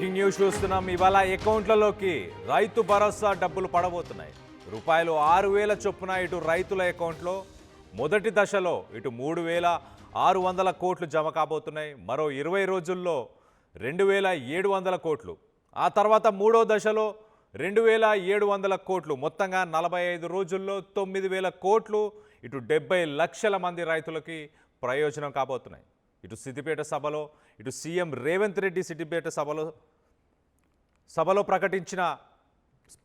Breaking news చూస్తున్నాం. ఇవాళ అకౌంట్లలోకి రైతు భరోసా డబ్బులు పడబోతున్నాయి. రూపాయలు 6,000 చొప్పున ఇటు రైతుల అకౌంట్లో మొదటి దశలో ఇటు 3,600 కోట్లు జమ కాబోతున్నాయి. మరో 20 రోజుల్లో 2,700 కోట్లు. ఆ తర్వాత మూడో దశలో 2,700 కోట్లు. మొత్తంగా 45 రోజుల్లో 9,000 కోట్లు ఇటు 70 లక్షల మంది రైతులకి ప్రయోజనం కాబోతున్నాయి. ఇటు సిద్దిపేట సభలో ఇటు సీఎం రేవంత్ రెడ్డి సిద్దిపేట సభలో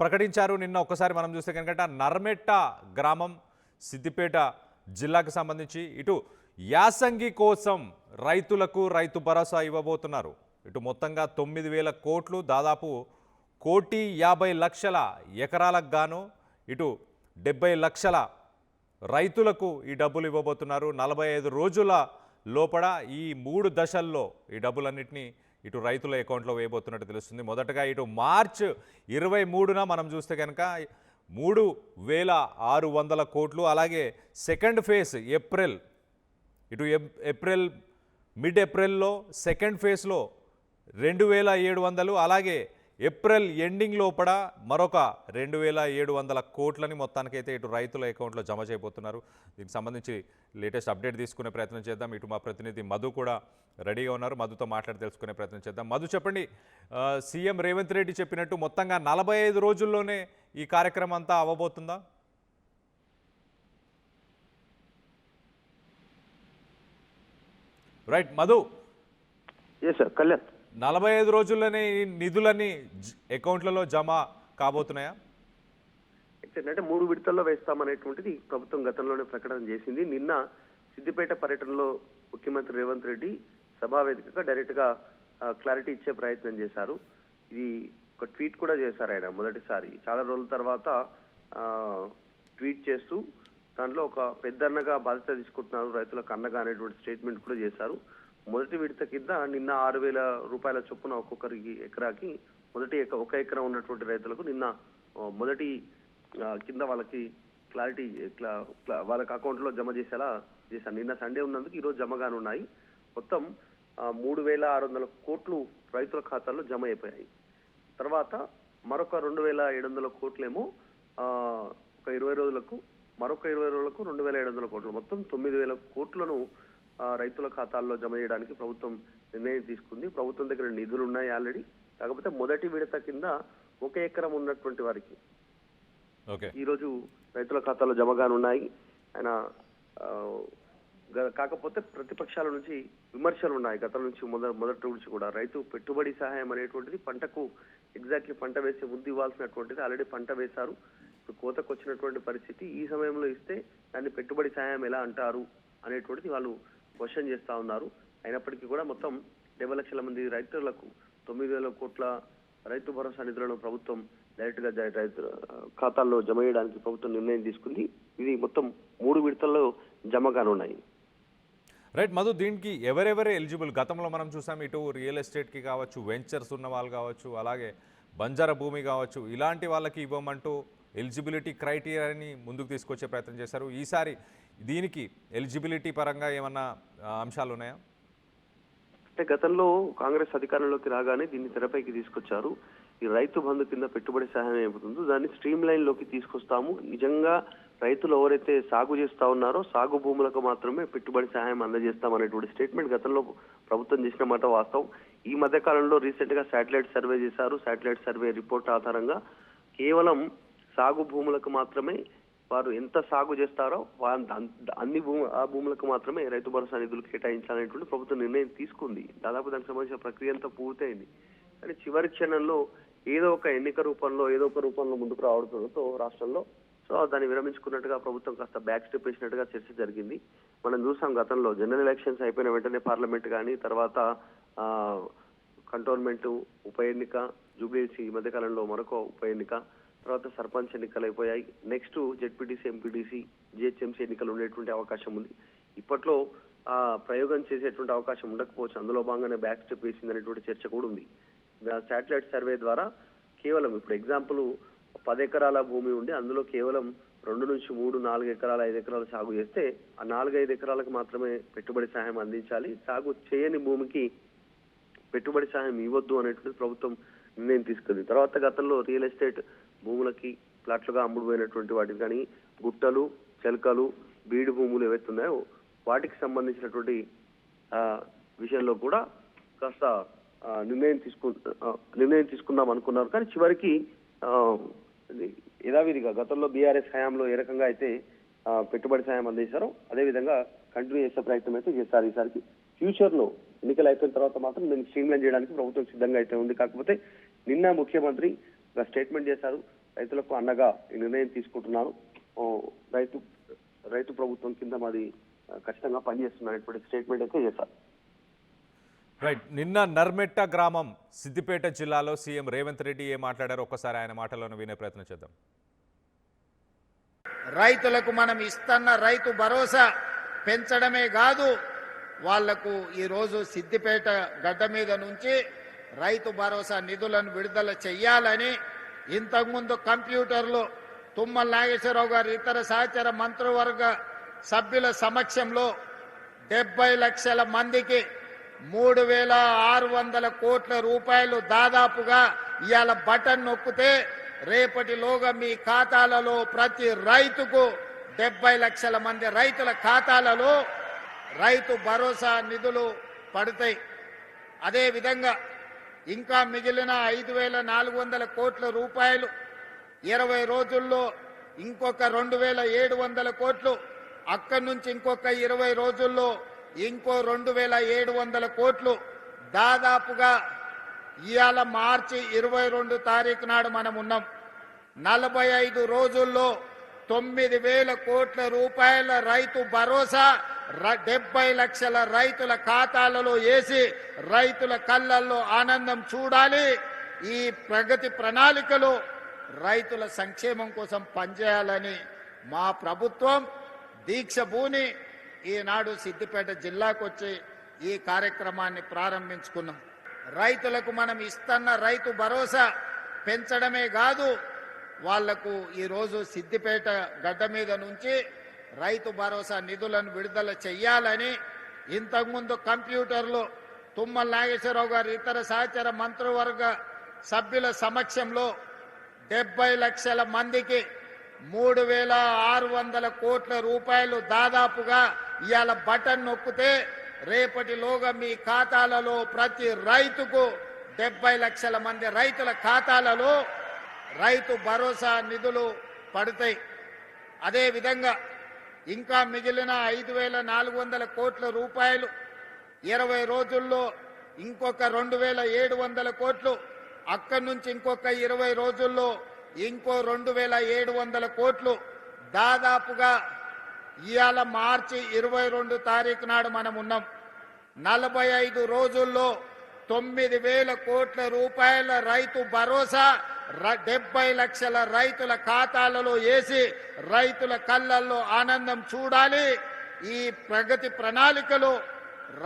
ప్రకటించారు. నిన్న ఒక్కసారి మనం చూస్తే కనుక నర్మెట్ట గ్రామం సిద్దిపేట జిల్లాకు సంబంధించి ఇటు యాసంగి కోసం రైతులకు రైతు భరోసా ఇవ్వబోతున్నారు. ఇటు మొత్తంగా 9,000 కోట్లు, దాదాపు 1,50,00,000 ఎకరాలకు గాను ఇటు 70 లక్షల రైతులకు ఈ డబ్బులు ఇవ్వబోతున్నారు. 45 రోజుల లోపల ఈ 3 దశల్లో ఈ డబ్బులన్నింటినీ ఇటు రైతుల అకౌంట్లో వేయబోతున్నట్టు తెలుస్తుంది. మొదటగా ఇటు మార్చ్ 23న మనం చూస్తే కనుక 3,600 కోట్లు, అలాగే సెకండ్ ఫేజ్ మిడ్ ఏప్రిల్లో సెకండ్ ఫేజ్లో 2,700, అలాగే ఏప్రిల్ ఎండింగ్ లోపల మరొక 2,700 కోట్లని మొత్తానికైతే ఇటు రైతుల అకౌంట్లో జమ చేయబోతున్నారు. దీనికి సంబంధించి లేటెస్ట్ అప్డేట్ తీసుకునే ప్రయత్నం చేద్దాం. ఇటు మా ప్రతినిధి మధు కూడా రెడీగా ఉన్నారు. మధుతో మాట్లాడి తెలుసుకునే ప్రయత్నం చేద్దాం. మధు, చెప్పండి, సీఎం రేవంత్ రెడ్డి చెప్పినట్టు మొత్తంగా 45 రోజుల్లోనే ఈ కార్యక్రమం అంతా అవ్వబోతుందా? రైట్ మధు. కళ్యాణ్, 45 రోజుల్లోనే ఈ నిధులన్నీ అకౌంట్లలో జమ కాబోతున్నాయా? అంటే 3 విడతల్లో వేస్తామనేటువంటిది ప్రభుత్వం గతంలోనే ప్రకటన చేసింది. నిన్న సిద్దిపేట పర్యటనలో ముఖ్యమంత్రి రేవంత్ రెడ్డి సభావేదికగా డైరెక్ట్ గా క్లారిటీ ఇచ్చే ప్రయత్నం చేశారు. ఇది ఒక ట్వీట్ కూడా చేశారు ఆయన మొదటిసారి. చాలా రోజుల తర్వాత ట్వీట్ చేస్తూ దాంట్లో ఒక పెద్దన్నగా బాధ్యత తీసుకుంటున్నారు, రైతులకు అన్నగా అనేటువంటి స్టేట్మెంట్ కూడా చేశారు. మొదటి విడత కింద నిన్న 6,000 రూపాయల చొప్పున ఒక్కొక్కరికి ఎకరాకి ఒక ఎకరం ఉన్నటువంటి రైతులకు నిన్న మొదటి కింద వాళ్ళకి క్లారిటీ వాళ్ళకి అకౌంట్ లో జమ చేసేలా చేశాను. నిన్న సండే ఉన్నందుకు ఈరోజు జమగానున్నాయి. మొత్తం 3,600 కోట్లు రైతుల ఖాతాల్లో జమ అయిపోయాయి. తర్వాత మరొక 2,700 కోట్లేమో ఒక 20 రోజులకు, మరొక 20 రోజులకు 2,700 కోట్లు, మొత్తం 9,000 కోట్లను రైతుల ఖాతాల్లో జమ చేయడానికి ప్రభుత్వం నిర్ణయం తీసుకుంది. ప్రభుత్వం దగ్గర నిధులు ఉన్నాయి ఆల్రెడీ. కాకపోతే మొదటి విడత కింద 1 ఎకరం ఉన్నటువంటి వారికి ఈరోజు రైతుల ఖాతాలో జమగానున్నాయి. ఆయన కాకపోతే ప్రతిపక్షాల నుంచి విమర్శలు ఉన్నాయి గతం నుంచి, మొదటి నుంచి కూడా. రైతు పెట్టుబడి సహాయం అనేటువంటిది పంటకు ఎగ్జాక్ట్లీ పంట వేసే ముందు ఇవ్వాల్సినటువంటిది ఆల్రెడీ పంట వేశారు. ఇప్పుడు కోతకు వచ్చినటువంటి పరిస్థితి, ఈ సమయంలో ఇస్తే దాన్ని పెట్టుబడి సహాయం ఎలా అంటారు అనేటువంటిది వాళ్ళు క్వశ్చన్ చేస్తా ఉన్నారు. అయినప్పటికీ కూడా మొత్తం 70 లక్షల మంది రైతులకు 9,000 కోట్ల రైతు భరోసా నిధులను ప్రభుత్వం డైరెక్ట్ గా రైతు ఖాతాల్లో జమ చేయడానికి ప్రభుత్వం నిర్ణయం తీసుకుంది. ఇది మొత్తం 3 విడతల్లో జమ కానున్నాయి. రైట్ మధు, దీనికి ఎవరెవరే ఎలిజిబుల్? గతంలో మనం చూసాం, ఇటు రియల్ ఎస్టేట్కి కావచ్చు, వెంచర్స్ ఉన్న వాళ్ళు కావచ్చు, అలాగే బంజారా భూమి కావచ్చు, ఇలాంటి వాళ్ళకి ఇవ్వమంటూ ఎలిజిబిలిటీ క్రైటీరియాని ముందుకు తీసుకొచ్చే ప్రయత్నం చేశారు. ఈసారి దీనికి ఎలిజిబిలిటీ పరంగా ఏమన్నా అంశాలు ఉన్నాయా? అంటే గతంలో కాంగ్రెస్ అధికారంలోకి రాగానే దీన్ని తెరపైకి తీసుకొచ్చారు. ఈ రైతు బంధు కింద పెట్టుబడి సహాయం ఏమవుతుందో దాన్ని స్ట్రీమ్ లైన్ లోకి తీసుకొస్తాము. నిజంగా రైతులు ఎవరైతే సాగు చేస్తా ఉన్నారో సాగు భూములకు మాత్రమే పెట్టుబడి సహాయం అందజేస్తామనేటువంటి స్టేట్మెంట్ గతంలో ప్రభుత్వం చేసిన మాట వాస్తవం. ఈ మధ్య కాలంలో రీసెంట్ గా శాటిలైట్ సర్వే చేశారు. శాటిలైట్ సర్వే రిపోర్ట్ ఆధారంగా కేవలం సాగు భూములకు మాత్రమే వారు ఎంత సాగు చేస్తారో ఆ భూములకు మాత్రమే రైతు భరోసా నిధులు కేటాయించాలనేటువంటి ప్రభుత్వం నిర్ణయం తీసుకుంది. దాదాపు దానికి సంబంధించిన ప్రక్రియ అంతా పూర్తయింది. కానీ చివరి క్షణంలో ఏదో ఒక ఎన్నిక రూపంలో ముందుకు రావడంతో రాష్ట్రంలో దాన్ని విరమించుకున్నట్టుగా ప్రభుత్వం కాస్త బ్యాక్ స్టెప్ వేసినట్టుగా చర్చ జరిగింది. మనం చూసాం గతంలో జనరల్ ఎలక్షన్స్ అయిపోయిన వెంటనే పార్లమెంట్ కానీ, తర్వాత కంటోన్మెంట్ ఉప ఎన్నిక, జూబ్లీహిల్స్ ఈ మధ్య కాలంలో మరొక ఉప ఎన్నిక, తర్వాత సర్పంచ్ ఎన్నికలు అయిపోయాయి. నెక్స్ట్ జెడ్పీటీసీ, ఎంపీటీసీ, జిహెచ్ఎంసీ ఎన్నికలు ఉండేటువంటి అవకాశం ఉంది. ఇప్పట్లో ప్రయోగం చేసేటువంటి అవకాశం ఉండకపోవచ్చు. అందులో భాగంగానే బ్యాక్ స్టెప్ వేసింది అనేటువంటి చర్చ కూడా ఉంది. శాటిలైట్ సర్వే ద్వారా కేవలం ఇప్పుడు ఎగ్జాంపుల్ 10 ఎకరాల భూమి ఉండి అందులో కేవలం 2 నుంచి 3, 4 ఎకరాలు, 5 ఎకరాలు సాగు చేస్తే ఆ 4-5 ఎకరాలకు మాత్రమే పెట్టుబడి సహాయం అందించాలి. సాగు చేయని భూమికి పెట్టుబడి సాయం ఇవ్వద్దు అనేటువంటిది ప్రభుత్వం నిర్ణయం తీసుకుంది. తర్వాత గతంలో రియల్ ఎస్టేట్ భూములకి ప్లాట్లుగా అమ్ముడుపోయినటువంటి వాటికి కానీ గుట్టలు, చెలకలు, బీడు భూములు ఏవైతే ఉన్నాయో వాటికి సంబంధించినటువంటి విషయంలో కూడా కాస్త నిర్ణయం తీసుకుందాం అనుకున్నారు. కానీ చివరికి యథావిధిగా గతంలో బీఆర్ఎస్ హయాంలో ఏ రకంగా అయితే పెట్టుబడి సాయం అందించారో అదేవిధంగా కంటిన్యూ చేసే ప్రయత్నం అయితే చేస్తారు. ఈసారికి ఫ్యూచర్ లో ఎన్నికలు అయిపోయిన తర్వాత మాత్రం దీన్ని స్ట్రీమ్లైన్ చేయడానికి ప్రభుత్వం సిద్ధంగా అయితే ఉంది. కాకపోతే నిన్న ముఖ్యమంత్రి స్టేట్మెంట్ చేశారు, రైతులకు అండగా ఈ నిర్ణయం తీసుకుంటున్నాను, రైతు ప్రభుత్వం కింద మాది ఖచ్చితంగా పనిచేస్తున్నటువంటి స్టేట్మెంట్ అయితే చేశారు. రైట్. నిన్న నర్మెట్ట గ్రామం సిద్దిపేట జిల్లాలో సీఎం రేవంత్ రెడ్డి ఏం మాట్లాడారో ఒక్కసారి ఆయన మాటలను వినే ప్రయత్నం చేద్దాం. రైతులకు మనం ఇస్తున్న రైతు భరోసా పెంచడమే కాదు, వాళ్లకు ఈరోజు సిద్దిపేట గడ్డ మీద నుంచి రైతు భరోసా నిధులను విడుదల చెయ్యాలని ఇంతకుముందు కంప్యూటర్లో తుమ్మల నాగేశ్వరరావు గారు ఇతర సహచర మంత్రివర్గ సభ్యుల సమక్షంలో 70 లక్షల మందికి 3,600 కోట్ల రూపాయలు దాదాపుగా ఇవాళ బటన్ నొక్కితే రేపటిలోగా మీ ఖాతాలలో ప్రతి రైతుకు 70 లక్షల మంది రైతుల ఖాతాలలో రైతు భరోసా నిధులు పడతాయి. అదేవిధంగా ఇంకా మిగిలిన 5,400 కోట్ల రూపాయలు 20 రోజుల్లో ఇంకొక 2,700 కోట్లు, అక్కడి నుంచి ఇంకొక 20 రోజుల్లో ఇంకో 2,700 కోట్లు, దాదాపుగా ఇవాళ మార్చి 22 తారీఖు నాడు మనం ఉన్నాం. 45 రోజుల్లో 9,000 కోట్ల రూపాయల రైతు భరోసా 70 లక్షల రైతుల ఖాతాలలో వేసి రైతుల కళ్ళల్లో ఆనందం చూడాలి. ఈ ప్రగతి ప్రణాళికలో రైతుల సంక్షేమం కోసం పనిచేయాలని మా ప్రభుత్వం దీక్ష భూని ఈనాడు సిద్దిపేట జిల్లాకు వచ్చి ఈ కార్యక్రమాన్ని ప్రారంభించుకున్నాం. రైతులకు మనం ఇస్తున్న రైతు భరోసా పెంచడమే కాదు, వాళ్లకు ఈరోజు సిద్దిపేట గడ్డ మీద నుంచి రైతు భరోసా నిధులను విడుదల చెయ్యాలని ఇంతకుముందు కంప్యూటర్లో తుమ్మల నాగేశ్వరరావు గారు ఇతర సహచర మంత్రివర్గ సభ్యుల సమక్షంలో 70 లక్షల మందికి 3,600 కోట్ల రూపాయలు దాదాపుగా ఇవాళ బటన్ నొక్కితే రేపటిలోగా మీ ఖాతాలలో ప్రతి రైతుకు 70 లక్షల మంది రైతుల ఖాతాలలో రైతు భరోసా నిధులు పడతాయి. అదేవిధంగా ఇంకా మిగిలిన 5,400 కోట్ల రూపాయలు 20 రోజుల్లో ఇంకొక 2,700 కోట్లు, అక్కడి నుంచి ఇంకొక 20 రోజుల్లో ఇంకో 2,700 కోట్లు, దాదాపుగా ఇవాళ మార్చి 22 తారీఖు నాడు మనం ఉన్నాం. 45 రోజుల్లో 9,000 కోట్ల రూపాయల రైతు భరోసా 70 లక్షల రైతుల ఖాతాలలో వేసి రైతుల కళ్ళల్లో ఆనందం చూడాలి. ఈ ప్రగతి ప్రణాళికలో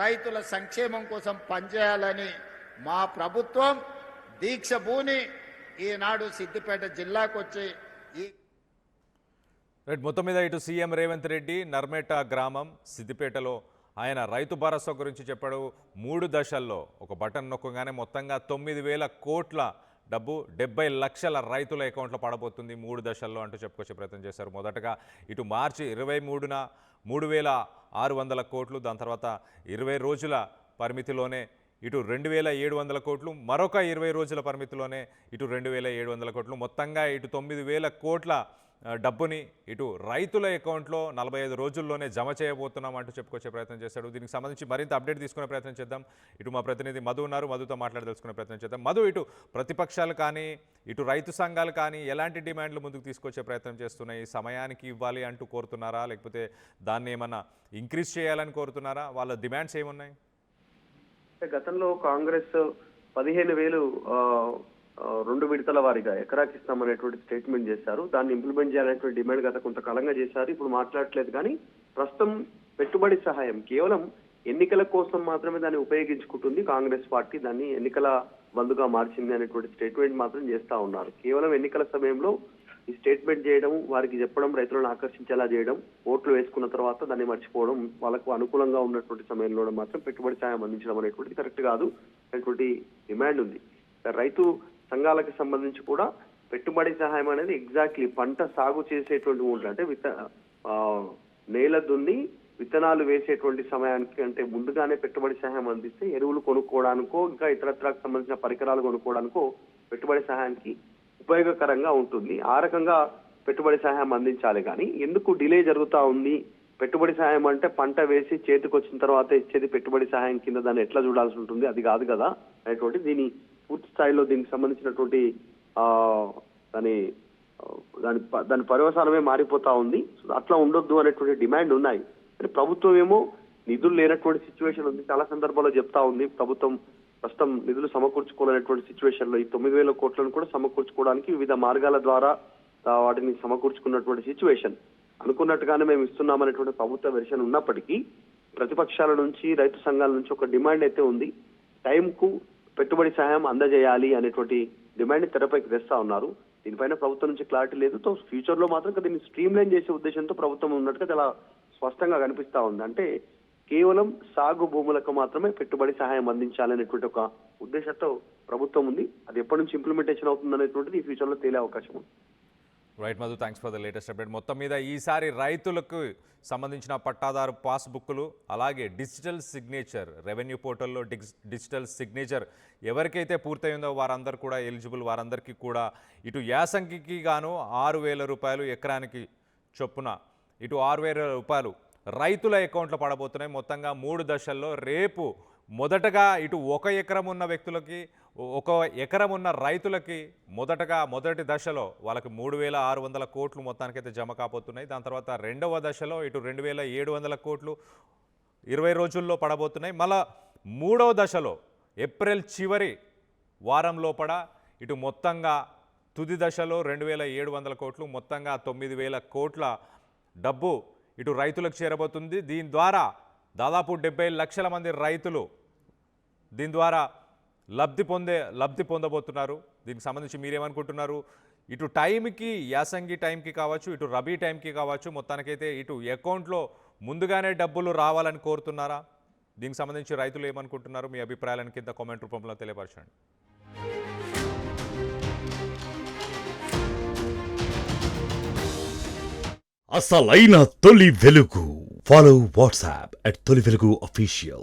రైతుల సంక్షేమం కోసం పనిచేయాలని మా ప్రభుత్వం దీక్ష భూని ఈనాడు సిద్దిపేట జిల్లాకు వచ్చి మొత్తం మీద ఇటు సీఎం రేవంత్ రెడ్డి నర్మేట గ్రామం సిద్దిపేటలో ఆయన రైతు భరోసా గురించి చెప్పాడు. 3 దశల్లో ఒక బటన్ నొక్కగానే మొత్తంగా 9,000 కోట్ల డబ్బు 70 లక్షల రైతుల అకౌంట్లో పడబోతుంది 3 దశల్లో అంటూ చెప్పుకొచ్చే ప్రయత్నం చేశారు. మొదటగా ఇటు మార్చి 23న 3,600 కోట్లు, దాని తర్వాత 20 రోజుల పరిమితిలోనే ఇటు 2,700 కోట్లు, మరొక 20 రోజుల పరిమితిలోనే ఇటు 2,700 కోట్లు, మొత్తంగా ఇటు 9,000 కోట్ల డబ్బుని ఇటు రైతుల అకౌంట్లో 45 రోజుల్లోనే జమ చేయబోతున్నాం అంటూ చెప్పుకొచ్చే ప్రయత్నం చేశాడు. దీనికి సంబంధించి మరింత అప్డేట్ తీసుకునే ప్రయత్నం చేద్దాం. ఇటు మా ప్రతినిధి మధు ఉన్నారు, మధుతో మాట్లాడి తెలుసుకునే ప్రయత్నం చేద్దాం. మధు, ఇటు ప్రతిపక్షాలు కానీ ఇటు రైతు సంఘాలు కానీ ఎలాంటి డిమాండ్లు ముందుకు తీసుకొచ్చే ప్రయత్నం చేస్తున్నాయి? సమయానికి ఇవ్వాలి అంటూ కోరుతున్నారా, లేకపోతే దాన్ని ఏమన్నా ఇంక్రీజ్ చేయాలని కోరుతున్నారా? వాళ్ళ డిమాండ్స్ ఏమున్నాయి? గతంలో కాంగ్రెస్ 15,000 2 విడతల వారీగా ఎకరాకి ఇస్తామనేటువంటి స్టేట్మెంట్ చేశారు. దాన్ని ఇంప్లిమెంట్ చేయాలనేటువంటి డిమాండ్ గత కొంతకాలంగా చేశారు. ఇప్పుడు మాట్లాడట్లేదు. కానీ ప్రస్తుతం పెట్టుబడి సహాయం కేవలం ఎన్నికల కోసం మాత్రమే దాన్ని ఉపయోగించుకుంటుంది కాంగ్రెస్ పార్టీ. దాన్ని ఎన్నికల బంధుగా మార్చింది అనేటువంటి స్టేట్మెంట్ మాత్రం చేస్తా ఉన్నారు. కేవలం ఎన్నికల సమయంలో ఈ స్టేట్మెంట్ చేయడం, వారికి చెప్పడం, రైతులను ఆకర్షించేలా చేయడం, ఓట్లు వేసుకున్న తర్వాత దాన్ని మర్చిపోవడం, వాళ్ళకు అనుకూలంగా ఉన్నటువంటి సమయంలో మాత్రం పెట్టుబడి సాయం అందించడం అనేటువంటిది కరెక్ట్ కాదు. అనేటువంటి డిమాండ్ ఉంది. రైతు సంఘాలకు సంబంధించి కూడా పెట్టుబడి సహాయం అనేది ఎగ్జాక్ట్లీ పంట సాగు చేసేటువంటి ఉంటుంది, అంటే నేల దున్ని విత్తనాలు వేసేటువంటి సమయానికి అంటే ముందుగానే పెట్టుబడి సహాయం అందిస్తే ఎరువులు కొనుక్కోవడానికో ఇంకా ఇతరత్రకు సంబంధించిన పరికరాలు కొనుక్కోవడానికో పెట్టుబడి సహాయానికి ఉపయోగకరంగా ఉంటుంది. ఆ రకంగా పెట్టుబడి సహాయం అందించాలి. కానీ ఎందుకు డిలే జరుగుతా ఉంది? పెట్టుబడి సహాయం అంటే పంట వేసి చేతికి వచ్చిన తర్వాత ఇచ్చేది పెట్టుబడి సహాయం కింద దాన్ని ఎట్లా చూడాల్సి ఉంటుంది, అది కాదు కదా అనేటువంటి దీని పూర్తి స్థాయిలో దీనికి సంబంధించినటువంటి దాని పర్యవసానమే మారిపోతా ఉంది. అట్లా ఉండొద్దు అనేటువంటి డిమాండ్ ఉన్నాయి. కానీ ప్రభుత్వం ఏమో నిధులు లేనటువంటి సిచ్యువేషన్ ఉంది. చాలా సందర్భాల్లో చెప్తా ఉంది ప్రభుత్వం ప్రస్తుతం నిధులు సమకూర్చుకోలేనటువంటి సిచ్యువేషన్ లో ఈ 9,000 కోట్లను కూడా సమకూర్చుకోవడానికి వివిధ మార్గాల ద్వారా వాటిని సమకూర్చుకున్నటువంటి సిచ్యువేషన్. అనుకున్నట్టుగానే మేము ఇస్తున్నామనేటువంటి ప్రభుత్వ వెర్షన్ ఉన్నప్పటికీ ప్రతిపక్షాల నుంచి రైతు సంఘాల నుంచి ఒక డిమాండ్ అయితే ఉంది. టైంకు పెట్టుబడి సహాయం అందజేయాలి అనేటువంటి డిమాండ్ తెరపైకి తెస్తా ఉన్నారు. దీనిపైన ప్రభుత్వం నుంచి క్లారిటీ లేదు. ఫ్యూచర్ లో మాత్రం దీన్ని స్ట్రీమ్ లైన్ చేసే ఉద్దేశంతో ప్రభుత్వం ఉన్నట్టుగా చాలా స్పష్టంగా కనిపిస్తా ఉంది. అంటే కేవలం సాగు భూములకు మాత్రమే పెట్టుబడి సహాయం అందించాలనేటువంటి ఒక ఉద్దేశంతో ప్రభుత్వం ఉంది. అది ఎప్పటి నుంచి ఇంప్లిమెంటేషన్ అవుతుంది అనేటువంటిది ఈ ఫ్యూచర్ లో తేలే అవకాశం ఉంది. Right Madhu, thanks for the latest update. మొత్తం మీద ఈసారి రైతులకు సంబంధించిన పట్టాదారు పాస్బుక్లు అలాగే డిజిటల్ సిగ్నేచర్ రెవెన్యూ పోర్టల్లో డిజిటల్ సిగ్నేచర్ ఎవరికైతే పూర్తయిందో వారందరూ కూడా ఎలిజిబుల్, వారందరికీ కూడా ఇటు యాసంగికి గాను 6,000 రూపాయలు ఎకరానికి చొప్పున ఇటు 6,000 రూపాయలు రైతుల అకౌంట్లో పడబోతున్నాయి. మొత్తంగా 3 దశల్లో రేపు మొదటగా ఇటు 1 ఎకరం ఉన్న వ్యక్తులకి 1 ఎకరం ఉన్న రైతులకి మొదటి దశలో వాళ్ళకి 3,600 కోట్లు మొత్తానికైతే జమ కాబోతున్నాయి. దాని తర్వాత రెండవ దశలో ఇటు 2,700 కోట్లు 20 రోజుల్లో పడబోతున్నాయి. మళ్ళా మూడవ దశలో ఏప్రిల్ చివరి వారం లోపల ఇటు మొత్తంగా తుది దశలో 2,700 కోట్లు మొత్తంగా 9,000 కోట్ల డబ్బు ఇటు రైతులకు చేరబోతుంది. దీని ద్వారా దాదాపు 70 లక్షల మంది రైతులు దీని ద్వారా లబ్ధి పొందబోతున్నారు. దీనికి సంబంధించి మీరేమనుకుంటున్నారు? ఇటు టైంకి యాసంగి టైంకి కావచ్చు, ఇటు రబీ టైంకి కావచ్చు, మొత్తానికైతే ఇటు అకౌంట్లో ముందుగానే డబ్బులు రావాలని కోరుతున్నారా? దీనికి సంబంధించి రైతులు ఏమనుకుంటున్నారు? మీ అభిప్రాయాలను కింద కామెంట్ రూపంలో తెలియపరచండి. అసలైన తొలి వెలుగు. ఫాలో వాట్సాప్ @తొలి వెలుగు official.